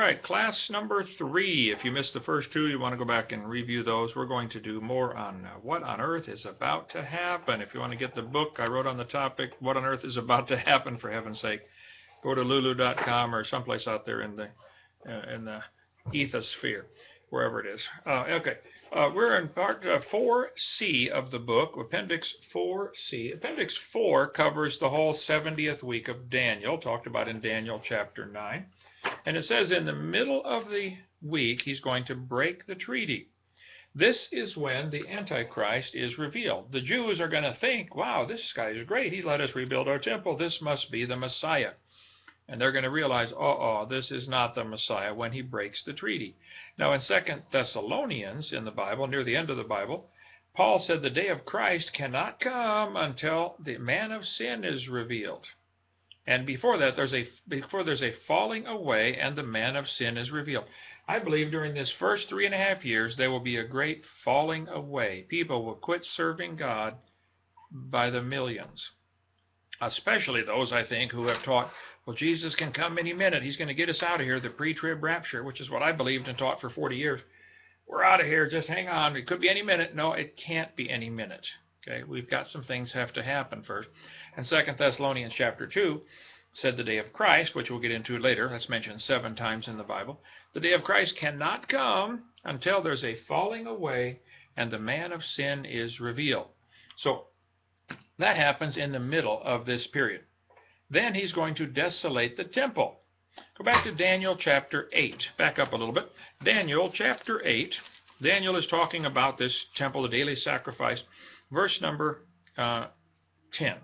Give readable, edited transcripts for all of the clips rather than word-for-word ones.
right, class number 3. If you missed the first 2, you want to go back and review those. We're going to do more on what on earth is about to happen. If you want to get the book I wrote on the topic, What on Earth is About to Happen, for heaven's sake, go to lulu.com or someplace out there in the ethosphere, wherever it is. We're in part 4C of the book, Appendix 4C. Appendix 4 covers the whole 70th week of Daniel, talked about in Daniel chapter 9. And it says in the middle of the week, he's going to break the treaty. This is when the Antichrist is revealed. The Jews are going to think, wow, this guy is great. He let us rebuild our temple. This must be the Messiah. And they're going to realize, this is not the Messiah when he breaks the treaty. Now in 2 Thessalonians in the Bible, near the end of the Bible, Paul said the day of Christ cannot come until the man of sin is revealed. And before that, there's a falling away and the man of sin is revealed. I believe during this first 3.5 years, there will be a great falling away. People will quit serving God by the millions. Especially those, I think, who have taught, well, Jesus can come any minute. He's going to get us out of here, the pre-trib rapture, which is what I believed and taught for 40 years. We're out of here. Just hang on. It could be any minute. No, it can't be any minute. Okay, we've got some things have to happen first. And 2 Thessalonians chapter 2 said the day of Christ, which we'll get into later. That's mentioned 7 times in the Bible. The day of Christ cannot come until there's a falling away and the man of sin is revealed. So that happens in the middle of this period. Then he's going to desolate the temple. Go back to Daniel chapter 8. Back up a little bit. Daniel chapter 8. Daniel is talking about this temple, the daily sacrifice. Verse number 10.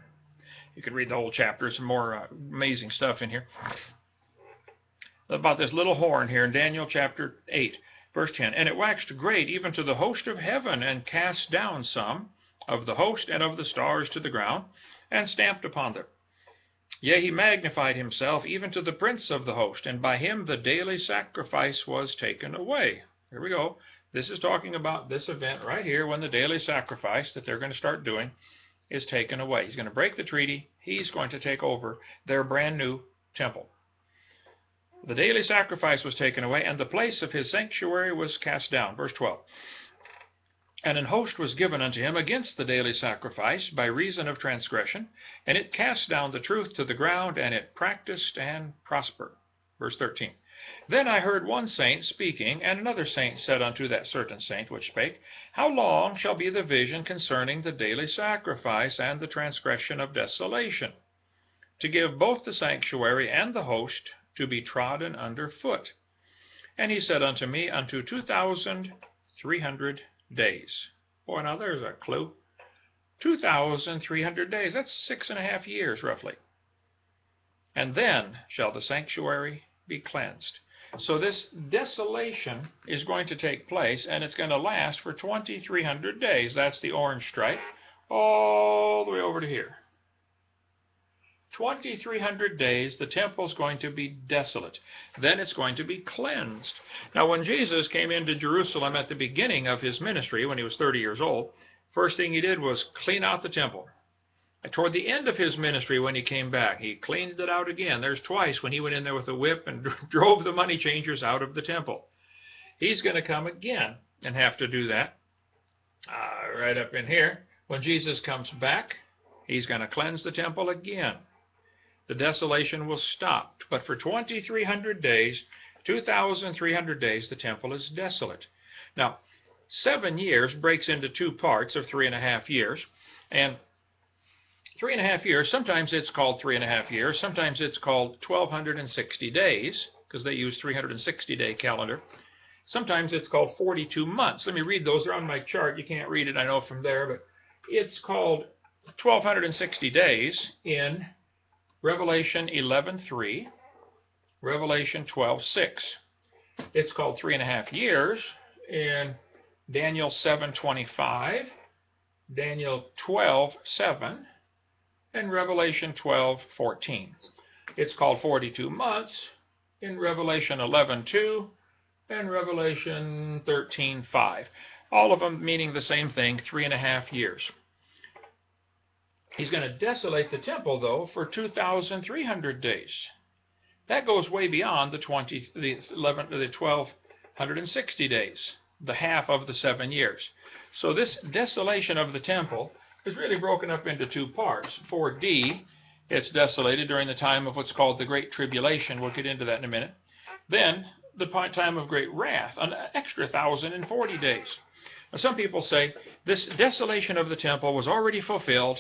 You could read the whole chapter. Some more amazing stuff in here. About this little horn here in Daniel chapter 8, verse 10. And it waxed great even to the host of heaven, and cast down some of the host and of the stars to the ground, and stamped upon them. Yea, he magnified himself even to the prince of the host, and by him the daily sacrifice was taken away. Here we go. This is talking about this event right here when the daily sacrifice that they're going to start doing is taken away. He's going to break the treaty. He's going to take over their brand new temple. The daily sacrifice was taken away, and the place of his sanctuary was cast down. Verse 12. And an host was given unto him against the daily sacrifice by reason of transgression, and it cast down the truth to the ground, and it practiced and prospered. Verse 13. Then I heard one saint speaking, and another saint said unto that certain saint which spake, How long shall be the vision concerning the daily sacrifice and the transgression of desolation, to give both the sanctuary and the host to be trodden under foot? And he said unto me, Unto 2,300 days. Boy, now there's a clue. 2,300 days. That's 6.5 years, roughly. And then shall the sanctuary be cleansed. So this desolation is going to take place, and it's going to last for 2,300 days. That's the orange stripe, all the way over to here. 2,300 days, the temple's going to be desolate. Then it's going to be cleansed. Now, when Jesus came into Jerusalem at the beginning of his ministry, when he was 30 years old, first thing he did was clean out the temple. Toward the end of his ministry, when he came back, he cleaned it out again. There's twice when he went in there with a whip and drove the money changers out of the temple. He's going to come again and have to do that. Right up in here, when Jesus comes back, he's going to cleanse the temple again. The desolation will stop. But for 2,300 days, 2,300 days, the temple is desolate. Now, 7 years breaks into 2 parts of 3.5 years. And 3.5 years, sometimes it's called 3.5 years, sometimes it's called 1,260 days, because they use 360-day calendar. Sometimes it's called 42 months. Let me read those. They're on my chart. You can't read it, I know, from there, but it's called 1,260 days in Revelation 11:3, Revelation 12:6. It's called 3.5 years in Daniel 7:25, Daniel 12:7, and Revelation 12:14. It's called 42 months in Revelation 11:2 and Revelation 13:5. All of them meaning the same thing, 3.5 years. He's going to desolate the temple, though, for 2,300 days. That goes way beyond the 1260 days, the half of the 7 years. So this desolation of the temple is really broken up into two parts. For D, it's desolated during the time of what's called the Great Tribulation. We'll get into that in a minute. Then the time of great wrath, an extra 1,040 days. Now, some people say this desolation of the temple was already fulfilled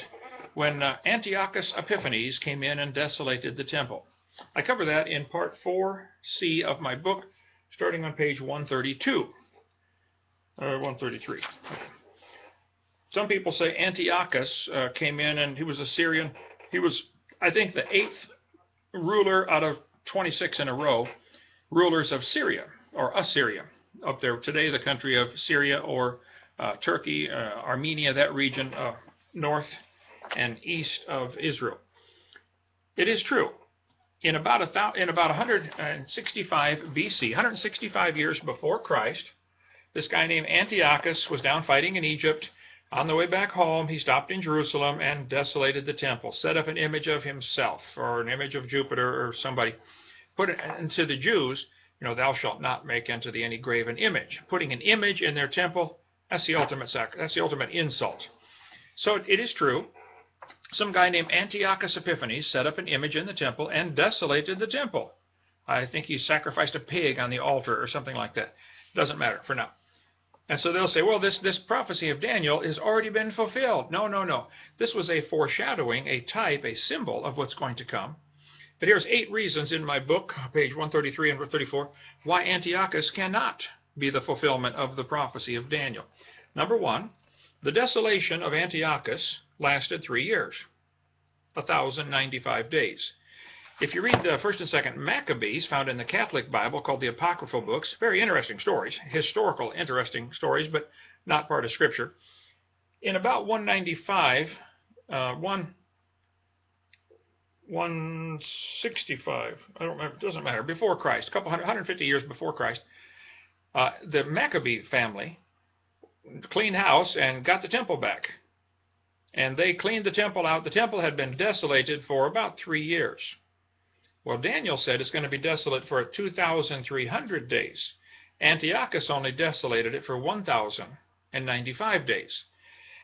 when Antiochus Epiphanes came in and desolated the temple. I cover that in part 4C of my book, starting on page 132, or 133. Some people say Antiochus came in and he was a Syrian. He was, I think, the 8th ruler out of 26 in a row, rulers of Syria, or Assyria, up there today, the country of Syria or Turkey, Armenia, that region north and east of Israel. It is true. In about 165 BC, 165 years before Christ, this guy named Antiochus was down fighting in Egypt. On the way back home, he stopped in Jerusalem and desolated the temple, set up an image of himself or an image of Jupiter or somebody. Put it into the Jews, thou shalt not make unto thee any graven image. Putting an image in their temple, that's the ultimate that's the ultimate insult. So it is true. Some guy named Antiochus Epiphanes set up an image in the temple and desolated the temple. I think he sacrificed a pig on the altar or something like that. Doesn't matter for now. And so they'll say, well, this prophecy of Daniel has already been fulfilled. No, no, no. This was a foreshadowing, a type, a symbol of what's going to come. But here's 8 reasons in my book, page 133 and 134, why Antiochus cannot be the fulfillment of the prophecy of Daniel. Number 1, the desolation of Antiochus lasted 3 years, 1,095 days. If you read the 1st and 2nd Maccabees, found in the Catholic Bible, called the Apocryphal books, very interesting stories, historical interesting stories, but not part of Scripture. In about 195, 165, I don't remember, it doesn't matter, before Christ, 150 years before Christ, the Maccabee family cleaned house and got the temple back. And they cleaned the temple out. The temple had been desolated for about 3 years. Well, Daniel said it's going to be desolate for 2,300 days. Antiochus only desolated it for 1,095 days.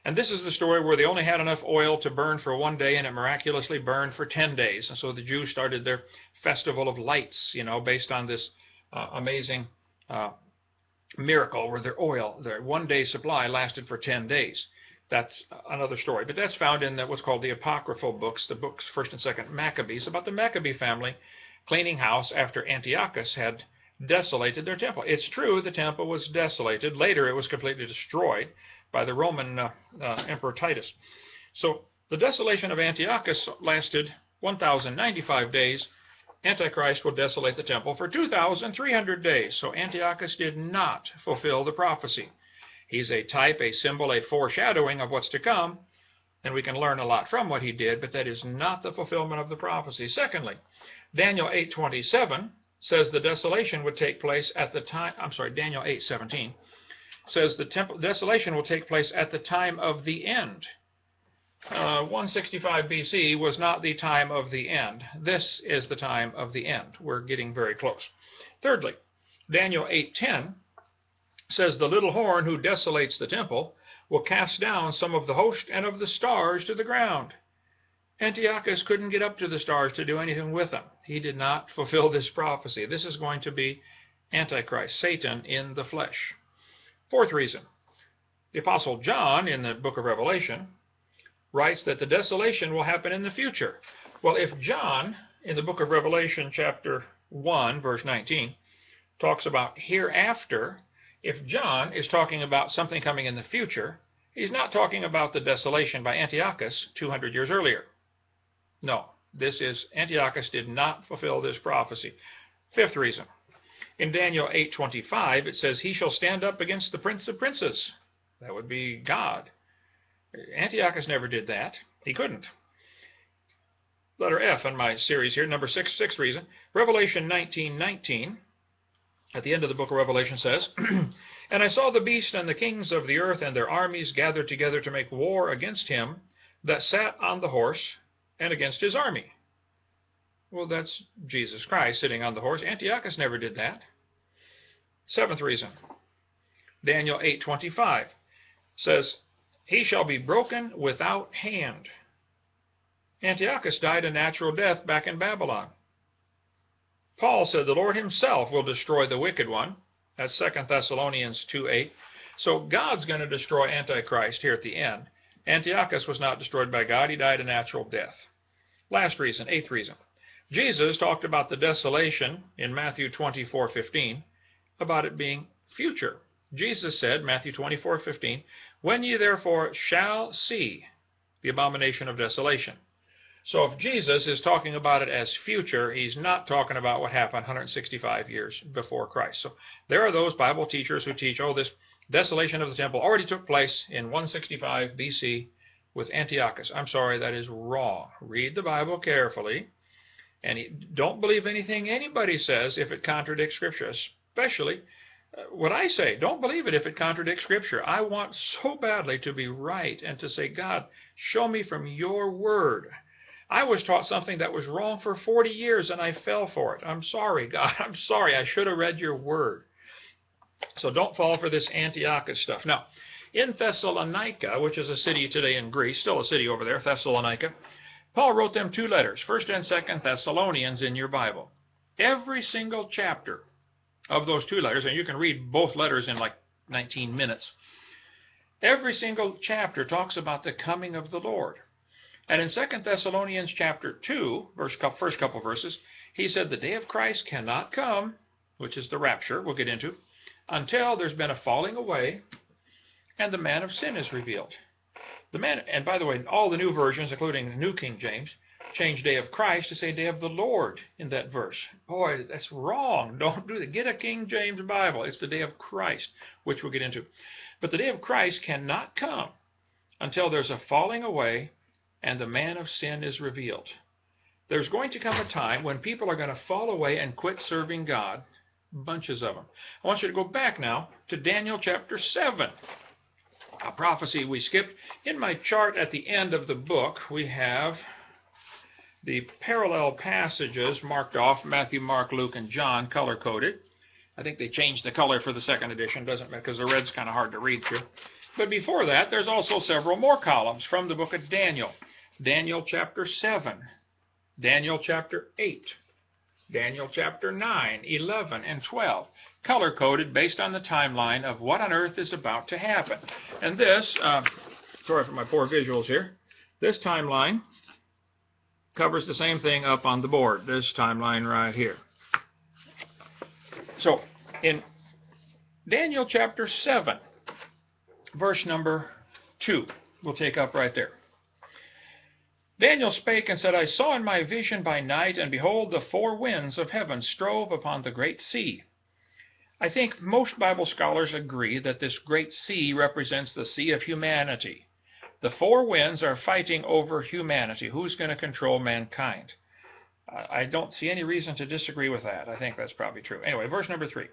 And this is the story where they only had enough oil to burn for 1 day, and it miraculously burned for 10 days. And so the Jews started their festival of lights, based on this amazing miracle where their oil, their 1 day supply, lasted for 10 days. That's another story. But that's found in what's called the Apocryphal books, the books 1st and 2nd Maccabees, about the Maccabee family cleaning house after Antiochus had desolated their temple. It's true the temple was desolated. Later it was completely destroyed by the Roman Emperor Titus. So the desolation of Antiochus lasted 1,095 days. Antichrist will desolate the temple for 2,300 days. So Antiochus did not fulfill the prophecy. He's a type, a symbol, a foreshadowing of what's to come, and we can learn a lot from what he did, but that is not the fulfillment of the prophecy. Secondly, Daniel 8:27 says the desolation would take place at the time, Daniel 8:17 says the temple desolation will take place at the time of the end. 165 BC was not the time of the end. This is the time of the end. We're getting very close. Thirdly, Daniel 8:10 says the little horn who desolates the temple will cast down some of the host and of the stars to the ground. Antiochus couldn't get up to the stars to do anything with them. He did not fulfill this prophecy. This is going to be Antichrist, Satan in the flesh. Fourth reason, the Apostle John in the book of Revelation writes that the desolation will happen in the future. Well, if John in the book of Revelation chapter 1 verse 19 talks about hereafter, if John is talking about something coming in the future, he's not talking about the desolation by Antiochus 200 years earlier. No, this is Antiochus did not fulfill this prophecy. Fifth reason, in Daniel 8:25 it says, he shall stand up against the prince of princes. That would be God. Antiochus never did that. He couldn't. Letter F in my series here, number sixth reason, Revelation 19:19. At the end of the book of Revelation says, and I saw the beast and the kings of the earth and their armies gathered together to make war against him that sat on the horse and against his army. Well, that's Jesus Christ sitting on the horse. Antiochus never did that. Seventh reason, Daniel 8:25 says, he shall be broken without hand. Antiochus died a natural death back in Babylon. Paul said the Lord himself will destroy the wicked one. That's 2 Thessalonians 2:8. So God's going to destroy Antichrist here at the end. Antiochus was not destroyed by God. He died a natural death. Last reason, eighth reason. Jesus talked about the desolation in Matthew 24:15, about it being future. Jesus said, Matthew 24:15, when ye therefore shall see the abomination of desolation. So if Jesus is talking about it as future, he's not talking about what happened 165 years before Christ. So there are those Bible teachers who teach, oh, this desolation of the temple already took place in 165 BC with Antiochus. I'm sorry, that is wrong. Read the Bible carefully, and don't believe anything anybody says if it contradicts Scripture, especially what I say. Don't believe it if it contradicts Scripture. I want so badly to be right and to say, God, show me from your word. I was taught something that was wrong for 40 years and I fell for it. I'm sorry, God. I'm sorry. I should have read your word. So don't fall for this Antiochus stuff. Now, in Thessalonica, which is a city today in Greece, still a city over there, Thessalonica, Paul wrote them 2 letters, 1st and 2nd Thessalonians in your Bible. Every single chapter of those 2 letters, and you can read both letters in like 19 minutes, every single chapter talks about the coming of the Lord. And in 2 Thessalonians chapter 2, first couple verses, he said the day of Christ cannot come, which is the rapture we'll get into, until there's been a falling away and the man of sin is revealed. The man, and by the way, all the new versions, including the New King James, change day of Christ to say day of the Lord in that verse. Boy, that's wrong. Don't do that. Get a King James Bible. It's the day of Christ, which we'll get into. But the day of Christ cannot come until there's a falling away and the man of sin is revealed. There's going to come a time when people are going to fall away and quit serving God, bunches of them. I want you to go back now to Daniel chapter 7, a prophecy we skipped. In my chart at the end of the book, we have the parallel passages marked off, Matthew, Mark, Luke, and John, color-coded. I think they changed the color for the second edition, doesn't matter, because the red's kind of hard to read through. But before that, there's also several more columns from the book of Daniel. Daniel chapter 7, Daniel chapter 8, Daniel chapter 9, 11, and 12, color-coded based on the timeline of what on earth is about to happen. And this, sorry for my poor visuals here, this timeline covers the same thing up on the board, this timeline right here. So, in Daniel chapter 7, verse number 2, we'll take up right there. Daniel spake and said, I saw in my vision by night, and behold, the 4 winds of heaven strove upon the great sea. I think most Bible scholars agree that this great sea represents the sea of humanity. The 4 winds are fighting over humanity. Who's going to control mankind? I don't see any reason to disagree with that. I think that's probably true. Anyway, verse number 3.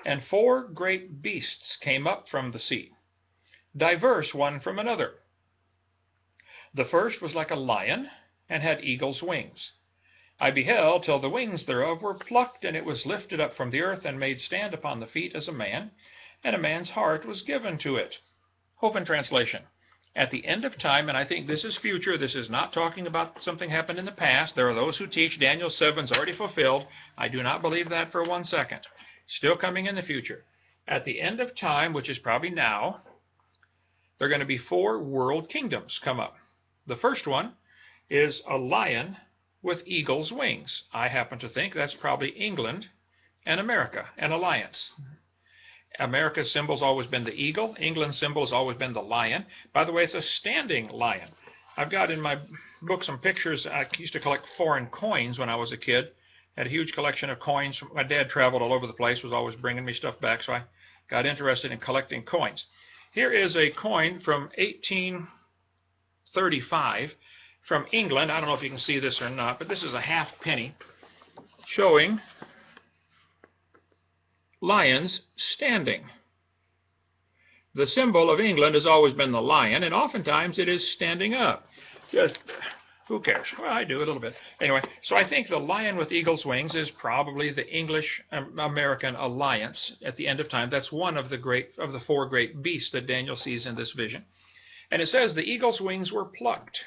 And 4 great beasts came up from the sea, diverse one from another. The first was like a lion, and had eagle's wings. I beheld till the wings thereof were plucked, and it was lifted up from the earth, and made stand upon the feet as a man, and a man's heart was given to it. Hovind translation. At the end of time, and I think this is future, this is not talking about something happened in the past. There are those who teach Daniel 7's already fulfilled. I do not believe that for 1 second. Still coming in the future. At the end of time, which is probably now, there are going to be 4 world kingdoms come up. The first one is a lion with eagle's wings. I happen to think that's probably England and America, an alliance. America's symbol's always been the eagle. England's symbol has always been the lion. By the way, it's a standing lion. I've got in my book some pictures. I used to collect foreign coins when I was a kid. Had a huge collection of coins. My dad traveled all over the place, was always bringing me stuff back, so I got interested in collecting coins. Here is a coin from 1835 from England. I don't know if you can see this or not, but this is a half penny showing lions standing. The symbol of England has always been the lion, and oftentimes it is standing up. Just Who cares? Well, I do a little bit. Anyway, so I think the lion with eagle's wings is probably the English-American alliance at the end of time. That's one of the four great beasts that Daniel sees in this vision. And it says the eagle's wings were plucked.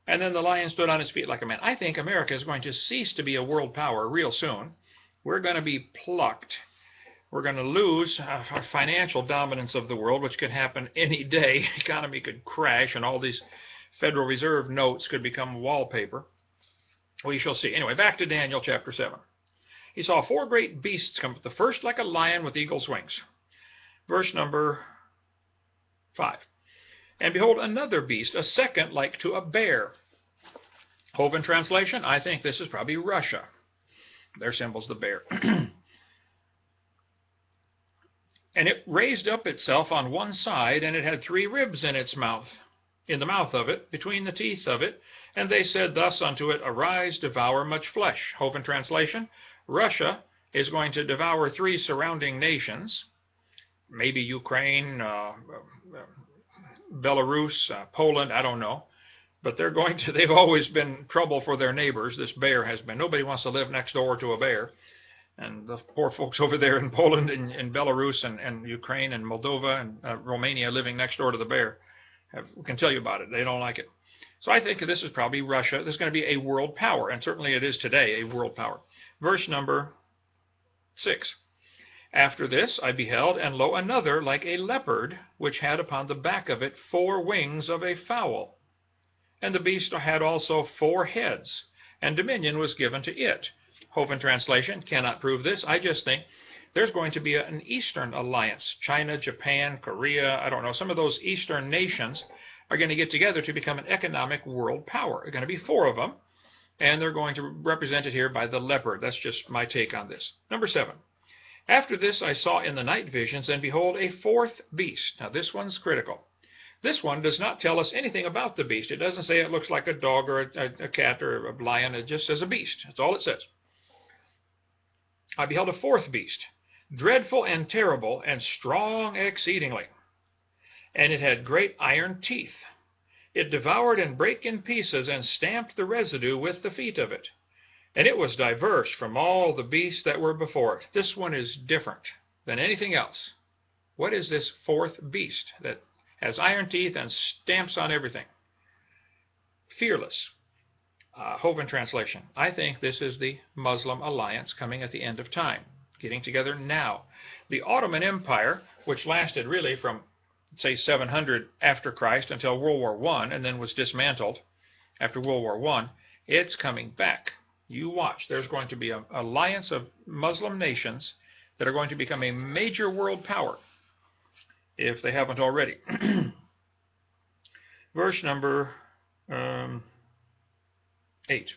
And then the lion stood on his feet like a man. I think America is going to cease to be a world power real soon. We're going to be plucked. We're going to lose our financial dominance of the world, which could happen any day. The economy could crash, and all these Federal Reserve notes could become wallpaper. We shall see. Anyway, back to Daniel chapter 7. He saw four great beasts come, the first like a lion with eagle's wings. Verse number 5. And behold, another beast, a second like to a bear. Hovind translation, I think this is probably Russia. Their symbol's the bear. And it raised up itself on one side, and it had 3 ribs in its mouth, in the mouth of it, between the teeth of it. And they said thus unto it, Arise, devour much flesh. Hovind translation, Russia is going to devour 3 surrounding nations, maybe Ukraine, Belarus, Poland, I don't know. But they've always been trouble for their neighbors. This bear has been. Nobody wants to live next door to a bear. And the poor folks over there in Poland and Belarus and Ukraine and Moldova and Romania living next door to the bear can tell you about it. They don't like it. So I think this is probably Russia. This is going to be a world power, and certainly it is today a world power. Verse number 6. After this I beheld, and lo, another like a leopard, which had upon the back of it 4 wings of a fowl. And the beast had also 4 heads, and dominion was given to it. Hovind translation, cannot prove this. I just think there's going to be an Eastern alliance. China, Japan, Korea, I don't know. Some of those Eastern nations are going to get together to become an economic world power. There are going to be 4 of them, and they're going to be represented here by the leopard. That's just my take on this. Number 7. After this I saw in the night visions, and behold, a 4th beast. Now this one's critical. This one does not tell us anything about the beast. It doesn't say it looks like a dog or a cat or a lion. It just says a beast. That's all it says. I beheld a 4th beast, dreadful and terrible, and strong exceedingly. And it had great iron teeth. It devoured and brake in pieces, and stamped the residue with the feet of it. And it was diverse from all the beasts that were before it. This one is different than anything else. What is this 4th beast that has iron teeth and stamps on everything? Fearless. Hovind translation. I think this is the Muslim alliance coming at the end of time, getting together now. The Ottoman Empire, which lasted really from, say, 700 after Christ until World War I, and then was dismantled after World War I, it's coming back. You watch. There's going to be an alliance of Muslim nations that are going to become a major world power, if they haven't already. Verse number 8.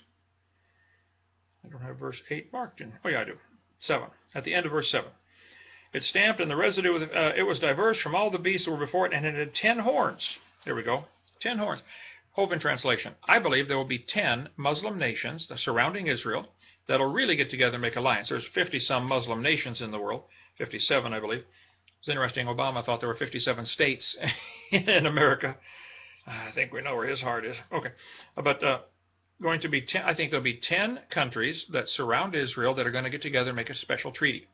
I don't have verse 8 marked in. Oh yeah, I do. 7. At the end of verse 7. It stamped, and the residue, it was diverse from all the beasts that were before it, and it had 10 horns. There we go. 10 horns. Hovind translation. I believe there will be 10 Muslim nations surrounding Israel that will really get together and make alliance. There's 50-some Muslim nations in the world. 57, I believe. It's interesting. Obama thought there were 57 states in America. I think we know where his heart is. Okay. But going to be 10, I think there'll be 10 countries that surround Israel that are going to get together and make a special treaty.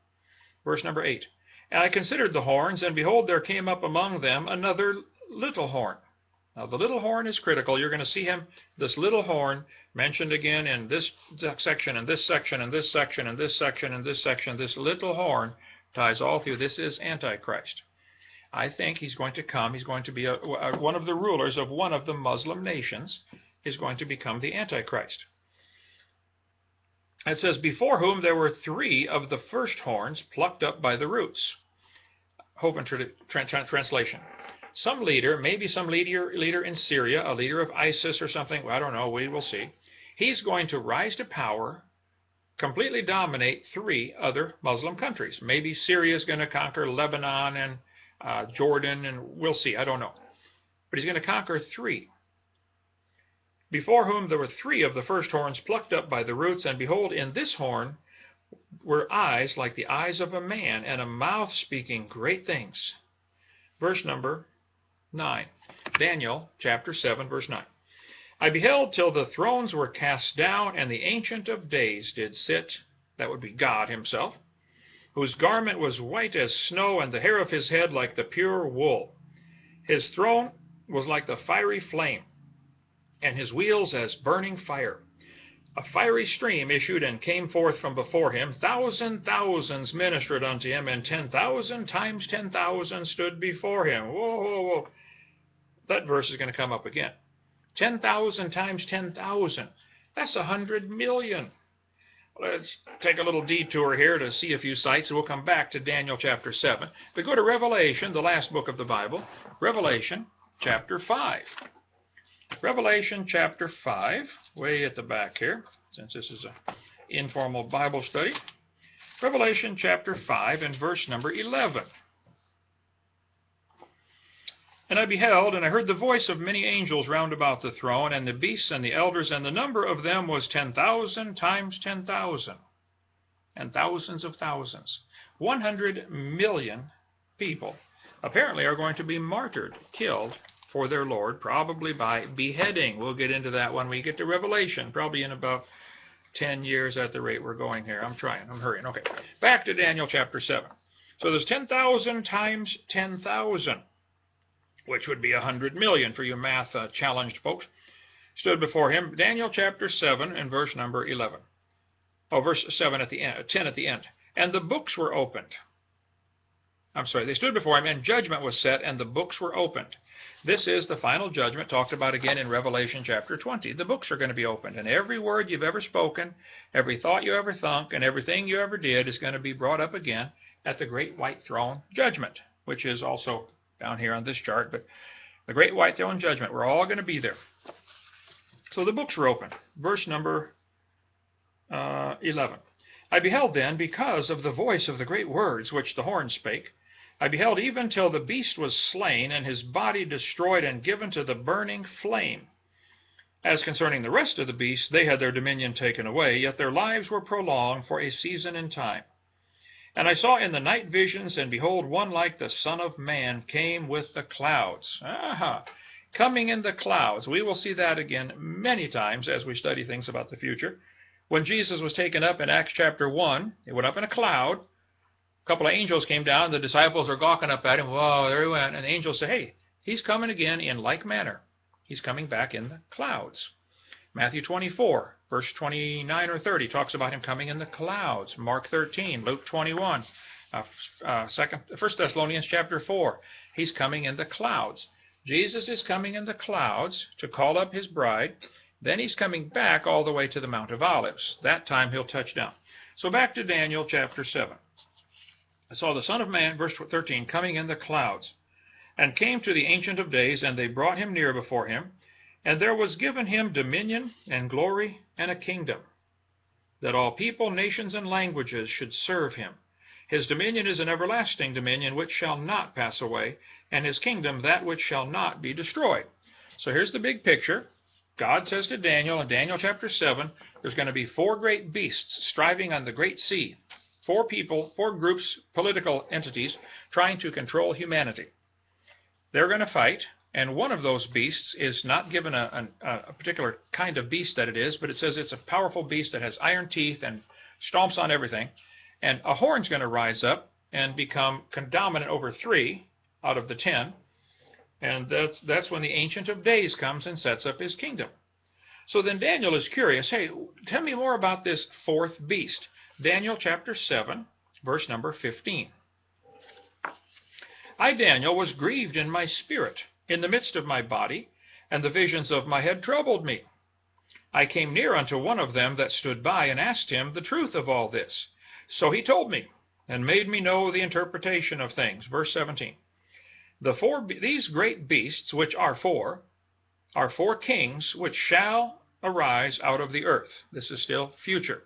Verse number 8. And I considered the horns, and behold, there came up among them another little horn. Now, the little horn is critical. You're going to see him, this little horn, mentioned again in this section, and this section, and this section, and this section, and this section. This little horn ties all through. This is Antichrist. I think he's going to come. He's going to be one of the rulers of one of the Muslim nations is going to become the Antichrist. It says, before whom there were 3 of the first horns plucked up by the roots. Hovind translation. Some leader, maybe some leader in Syria, a leader of ISIS or something, I don't know, we will see. He's going to rise to power, completely dominate 3 other Muslim countries. Maybe Syria is going to conquer Lebanon and Jordan, and we'll see, I don't know. But he's going to conquer 3. Before whom there were 3 of the first horns plucked up by the roots, and behold, in this horn were eyes like the eyes of a man, and a mouth speaking great things. Verse number 9. Daniel chapter 7, verse 9. I beheld till the thrones were cast down, and the Ancient of Days did sit, that would be God himself, whose garment was white as snow, and the hair of his head like the pure wool. His throne was like the fiery flame, and his wheels as burning fire. A fiery stream issued and came forth from before him. Thousands ministered unto him, and 10,000 times 10,000 stood before him. Whoa, whoa, whoa. That verse is going to come up again. 10,000 times 10,000. That's 100 million. Let's take a little detour here to see a few sites, and we'll come back to Daniel chapter 7. But go to Revelation, the last book of the Bible. Revelation chapter 5. Revelation chapter 5, way at the back here, since this is an informal Bible study. Revelation chapter 5 and verse number 11. And I beheld, and I heard the voice of many angels round about the throne, and the beasts and the elders, and the number of them was 10,000 times 10,000, and thousands of thousands. 100 million people apparently are going to be martyred, killed for their Lord, probably by beheading. We'll get into that when we get to Revelation, probably in about 10 years at the rate we're going here. I'm hurrying. Okay, back to Daniel chapter 7. So there's 10,000 times 10,000, which would be 100 million for you math-challenged folks, stood before him. Daniel chapter 7 and verse number 11. Oh, verse 7 at the end, 10 at the end. And the books were opened. I'm sorry, they stood before him, and judgment was set, and the books were opened. This is the final judgment talked about again in Revelation chapter 20. The books are going to be opened, and every word you've ever spoken, every thought you ever thunk, and everything you ever did is going to be brought up again at the great white throne judgment, which is also down here on this chart, but the great white throne judgment, we're all going to be there. So the books were opened. Verse number 11. I beheld then, because of the voice of the great words which the horn spake, I beheld even till the beast was slain, and his body destroyed and given to the burning flame. As concerning the rest of the beasts, they had their dominion taken away, yet their lives were prolonged for a season in time. And I saw in the night visions, and behold, one like the Son of Man came with the clouds. Coming in the clouds. We will see that again many times as we study things about the future. When Jesus was taken up in Acts chapter 1, he went up in a cloud. A couple of angels came down. The disciples are gawking up at him. Whoa, there he went. And the angels say, hey, he's coming again in like manner. He's coming back in the clouds. Matthew 24, verse 29 or 30 talks about him coming in the clouds. Mark 13, Luke 21, 1 Thessalonians chapter 4. He's coming in the clouds. Jesus is coming in the clouds to call up his bride. Then he's coming back all the way to the Mount of Olives. That time he'll touch down. So back to Daniel chapter 7. I saw the Son of Man, verse 13, coming in the clouds, and came to the Ancient of Days, and they brought him near before him. And there was given him dominion and glory and a kingdom, that all people, nations, and languages should serve him. His dominion is an everlasting dominion which shall not pass away, and his kingdom that which shall not be destroyed. So here's the big picture. God says to Daniel in Daniel chapter 7, there's going to be 4 great beasts striving on the great sea. 4 people, 4 groups, political entities, trying to control humanity. They're going to fight, and one of those beasts is not given a particular kind of beast that it is, but it says it's a powerful beast that has iron teeth and stomps on everything. And a horn's going to rise up and become dominant over 3 out of the 10. And that's when the Ancient of Days comes and sets up his kingdom. So then Daniel is curious, hey, tell me more about this 4th beast. Daniel chapter 7, verse number 15. I, Daniel, was grieved in my spirit, in the midst of my body, and the visions of my head troubled me. I came near unto one of them that stood by, and asked him the truth of all this. So he told me, and made me know the interpretation of things. Verse 17. These great beasts, which are 4 kings, which shall arise out of the earth. This is still future.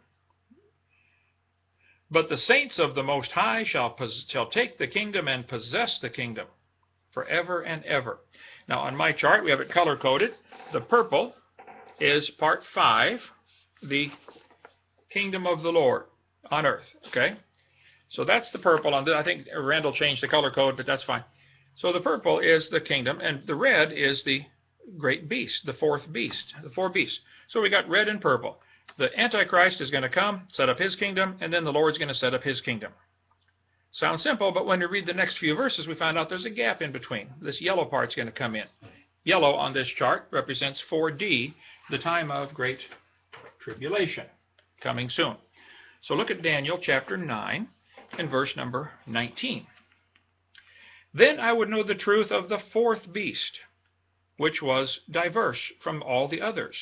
But the saints of the Most High shall take the kingdom and possess the kingdom forever and ever. Now, on my chart, we have it color-coded. The purple is part 5, the kingdom of the Lord on earth. Okay? So that's the purple on this. I think Randall changed the color code, but that's fine. So the purple is the kingdom, and the red is the great beast, the fourth beast, the four beasts. So we got red and purple. The Antichrist is going to come, set up his kingdom, and then the Lord's going to set up his kingdom. Sounds simple, but when we read the next few verses, we find out there's a gap in between. This yellow part's going to come in. Yellow on this chart represents 4D, the time of great tribulation, coming soon. So look at Daniel chapter 9 and verse number 19. Then I would know the truth of the fourth beast, which was diverse from all the others,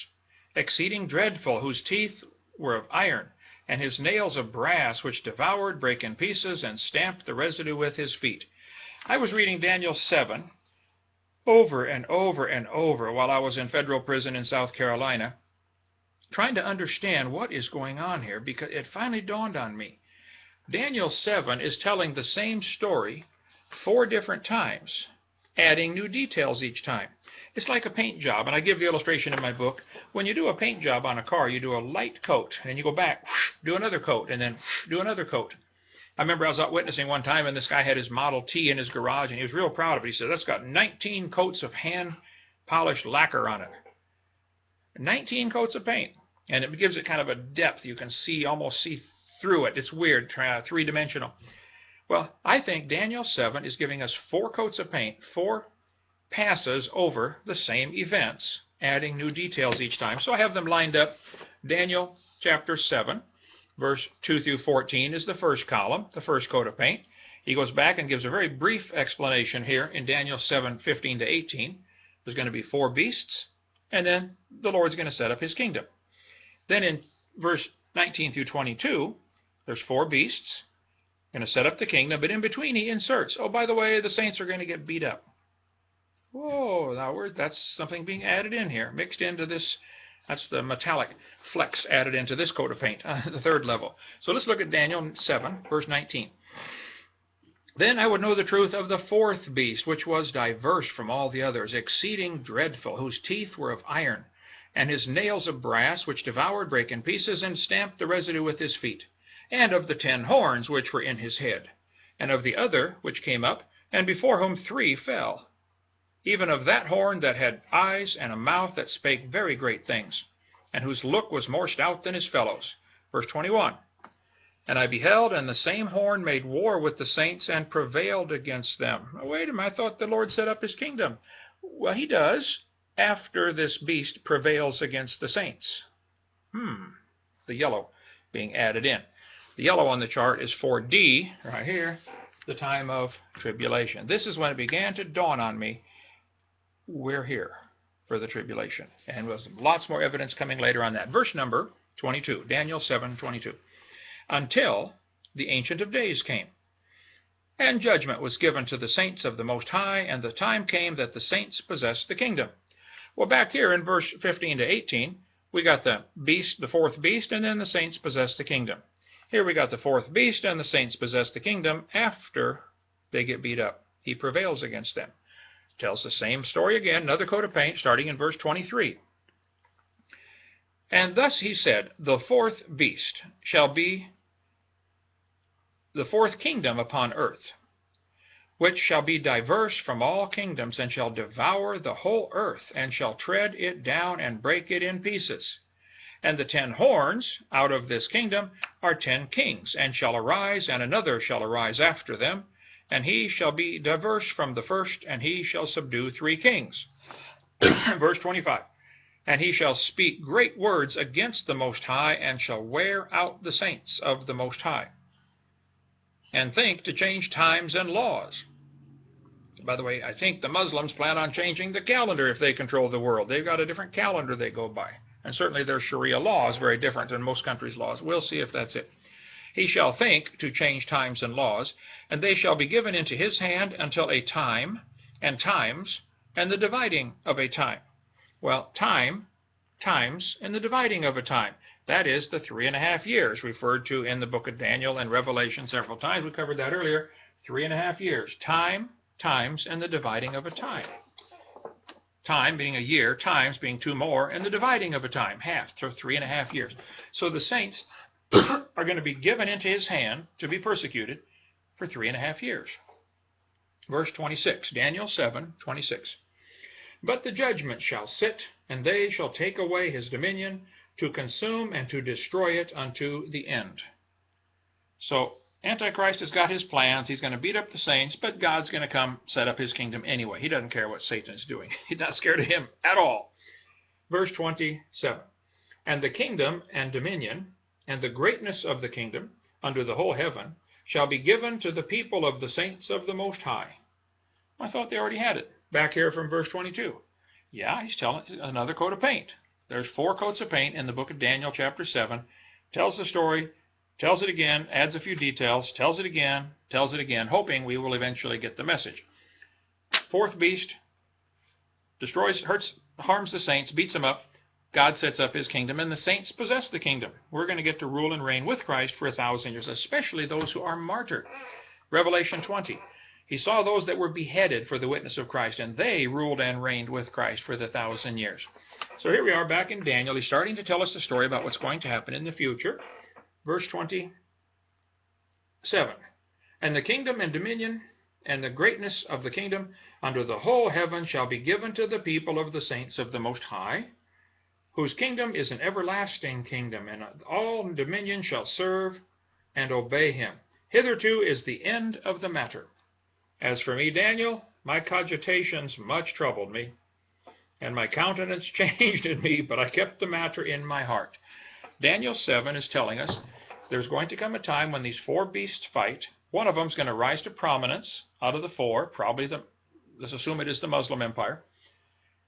exceeding dreadful, whose teeth were of iron, and his nails of brass, which devoured, brake in pieces, and stamped the residue with his feet. I was reading Daniel 7 over and over and over while I was in federal prison in South Carolina, trying to understand what is going on here, because it finally dawned on me. Daniel 7 is telling the same story 4 different times, adding new details each time. It's like a paint job, and I give the illustration in my book. When you do a paint job on a car, you do a light coat, and then you go back, do another coat, and then do another coat. I remember I was out witnessing one time, and this guy had his Model T in his garage, and he was real proud of it. He said, that's got 19 coats of hand-polished lacquer on it. 19 coats of paint. And it gives it kind of a depth. You can almost see through it. It's weird, three-dimensional. Well, I think Daniel 7 is giving us 4 coats of paint, 4 passes over the same events, adding new details each time. So I have them lined up. Daniel chapter 7, verse 2 through 14 is the first column, the first coat of paint. He goes back and gives a very brief explanation here in Daniel 7, 15 to 18. There's going to be 4 beasts, and then the Lord's going to set up his kingdom. Then in verse 19 through 22, there's 4 beasts, going to set up the kingdom, but in between he inserts, oh, by the way, the saints are going to get beat up. Whoa, now that's something being added in here, mixed into this. That's the metallic flecks added into this coat of paint, the 3rd level. So let's look at Daniel 7, verse 19. Then I would know the truth of the 4th beast, which was diverse from all the others, exceeding dreadful, whose teeth were of iron, and his nails of brass, which devoured, brake in pieces, and stamped the residue with his feet, and of the 10 horns which were in his head, and of the other which came up, and before whom 3 fell, even of that horn that had eyes and a mouth that spake very great things, and whose look was more stout than his fellows. Verse 21. And I beheld, and the same horn made war with the saints, and prevailed against them. Now, wait a minute, I thought the Lord set up his kingdom. Well, he does, after this beast prevails against the saints. The yellow being added in. The yellow on the chart is 4D, right here, the time of tribulation. This is when it began to dawn on me, we're here for the tribulation. And with lots more evidence coming later on that. Verse number 22, Daniel 7:22. Until the Ancient of Days came, and judgment was given to the saints of the Most High, and the time came that the saints possessed the kingdom. Well, back here in verse 15 to 18, we got the beast, the 4th beast, and then the saints possess the kingdom. Here we got the 4th beast, and the saints possess the kingdom after they get beat up. He prevails against them. Tells the same story again, another coat of paint, starting in verse 23. And thus he said, the 4th beast shall be the 4th kingdom upon earth, which shall be diverse from all kingdoms, and shall devour the whole earth, and shall tread it down and break it in pieces. And the 10 horns out of this kingdom are 10 kings, and shall arise, and another shall arise after them, and he shall be diverse from the first, and he shall subdue 3 kings. Verse 25. And he shall speak great words against the Most High, and shall wear out the saints of the Most High, and think to change times and laws. By the way, I think the Muslims plan on changing the calendar if they control the world. They've got a different calendar they go by. And certainly their Sharia law is very different than most countries' laws. We'll see if that's it. He shall think to change times and laws, and they shall be given into his hand until a time, and times, and the dividing of a time. Well, time, times, and the dividing of a time. That is the 3.5 years referred to in the book of Daniel and Revelation several times. We covered that earlier. 3.5 years. Time, times, and the dividing of a time. Time being a year, times being 2 more, and the dividing of a time, half, so 3.5 years. So the saints are going to be given into his hand to be persecuted for 3.5 years. Verse 26, Daniel 7:26. But the judgment shall sit, and they shall take away his dominion, to consume and to destroy it unto the end. So Antichrist has got his plans. He's going to beat up the saints, but God's going to come set up his kingdom anyway. He doesn't care what Satan is doing. He's not scared of him at all. Verse 27. And the kingdom and dominion and the greatness of the kingdom under the whole heaven shall be given to the people of the saints of the Most High. I thought they already had it. Back here from verse 22. Yeah, he's telling another coat of paint. There's 4 coats of paint in the book of Daniel chapter 7. Tells the story, tells it again, adds a few details, tells it again, hoping we will eventually get the message. 4th beast destroys, hurts, harms the saints, beats them up. God sets up his kingdom, and the saints possess the kingdom. We're going to get to rule and reign with Christ for 1,000 years, especially those who are martyred. Revelation 20. He saw those that were beheaded for the witness of Christ, and they ruled and reigned with Christ for the 1,000 years. So here we are back in Daniel. He's starting to tell us the story about what's going to happen in the future. Verse 27. And the kingdom and dominion and the greatness of the kingdom under the whole heaven shall be given to the people of the saints of the Most High, whose kingdom is an everlasting kingdom, and all dominion shall serve and obey him. Hitherto is the end of the matter. As for me, Daniel, my cogitations much troubled me, and my countenance changed in me, but I kept the matter in my heart. Daniel 7 is telling us there's going to come a time when these 4 beasts fight. One of them is going to rise to prominence out of the 4, probably let's assume it is the Muslim Empire.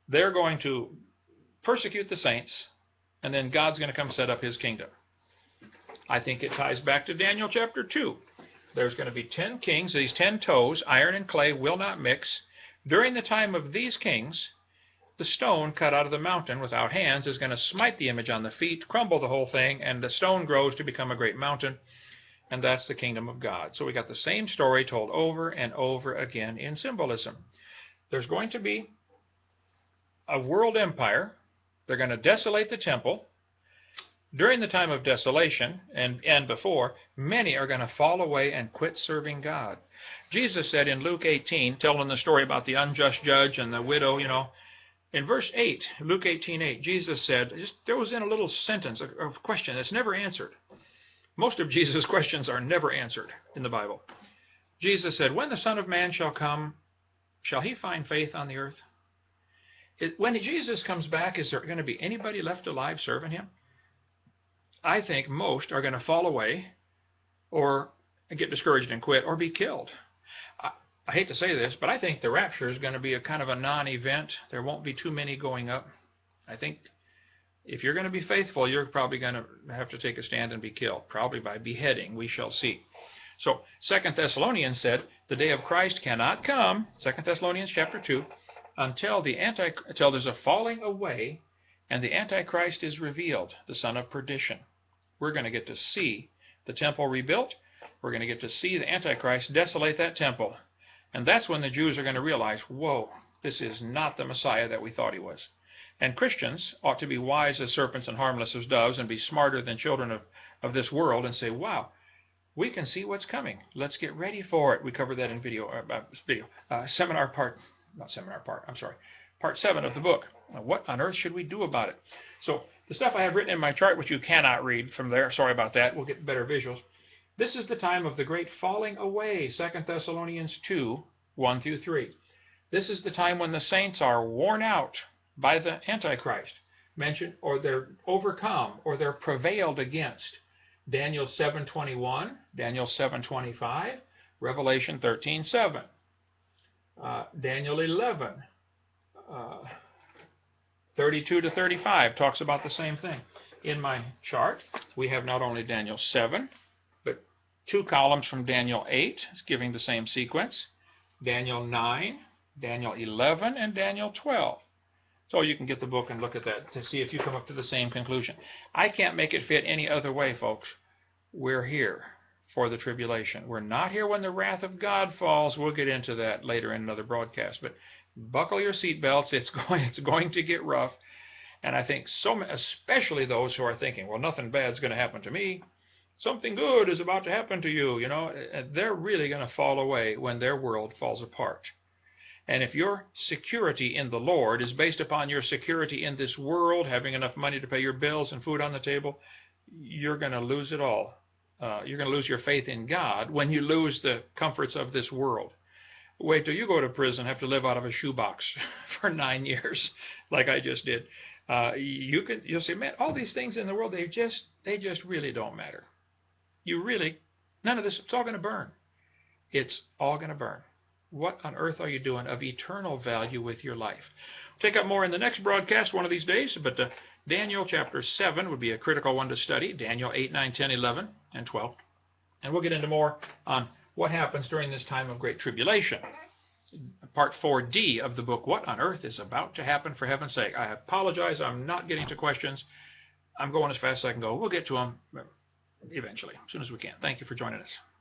They're going to persecute the saints, and then God's going to come set up his kingdom. I think it ties back to Daniel chapter 2. There's going to be 10 kings. These 10 toes, iron and clay, will not mix. During the time of these kings, the stone cut out of the mountain without hands is going to smite the image on the feet, crumble the whole thing, and the stone grows to become a great mountain, and that's the kingdom of God. So we got the same story told over and over again in symbolism. There's going to be a world empire. They're going to desolate the temple. During the time of desolation and before, many are going to fall away and quit serving God. Jesus said in Luke 18, telling the story about the unjust judge and the widow, in verse 8, Luke 18:8, Jesus said, just throws in a little sentence, a question that's never answered. Most of Jesus' questions are never answered in the Bible. Jesus said, when the Son of Man shall come, shall he find faith on the earth? When Jesus comes back, is there going to be anybody left alive serving him? I think most are going to fall away or get discouraged and quit or be killed. I hate to say this, but I think the rapture is going to be a kind of a non-event. There won't be too many going up. I think if you're going to be faithful, you're probably going to have to take a stand and be killed, probably by beheading. We shall see. So 2 Thessalonians said the day of Christ cannot come, 2 Thessalonians chapter 2, until there's a falling away and the Antichrist is revealed, the son of perdition. We're going to get to see the temple rebuilt. We're going to get to see the Antichrist desolate that temple. And that's when the Jews are going to realize, whoa, this is not the Messiah that we thought he was. And Christians ought to be wise as serpents and harmless as doves and be smarter than children of this world and say, wow, we can see what's coming. Let's get ready for it. We covered that in part 7 of the book. What on earth should we do about it? So the stuff I have written in my chart, which you cannot read from there, sorry about that, we'll get better visuals. This is the time of the great falling away, 2 Thessalonians 2, 1 through 3. This is the time when the saints are worn out by the Antichrist, mentioned, or they're overcome, or they're prevailed against. Daniel 7:21, Daniel 7:25, Revelation 13:7, Daniel 11, 32 to 35 talks about the same thing. In my chart, we have not only Daniel 7, but 2 columns from Daniel 8, giving the same sequence, Daniel 9, Daniel 11, and Daniel 12. So you can get the book and look at that to see if you come up to the same conclusion. I can't make it fit any other way, folks. We're here for the tribulation. We're not here when the wrath of God falls. We'll get into that later in another broadcast. But buckle your seatbelts. It's going to get rough. And I think especially those who are thinking, well, nothing bad's going to happen to me. Something good is about to happen to you. They're really going to fall away when their world falls apart. And if your security in the Lord is based upon your security in this world, having enough money to pay your bills and food on the table, you're going to lose it all. You're going to lose your faith in God when you lose the comforts of this world. Wait till you go to prison and have to live out of a shoebox for 9 years, like I just did. You'll say, man, all these things in the world, they just really don't matter. None of this, it's all going to burn. It's all going to burn. What on earth are you doing of eternal value with your life? We'll take up more in the next broadcast one of these days, but Daniel chapter 7 would be a critical one to study. Daniel 8, 9, 10, 11, and 12. And we'll get into more on what happens during this time of great tribulation. Part 4D of the book, What on Earth is About to Happen, for heaven's sake. I apologize, I'm not getting to questions. I'm going as fast as I can go. We'll get to them eventually, as soon as we can. Thank you for joining us.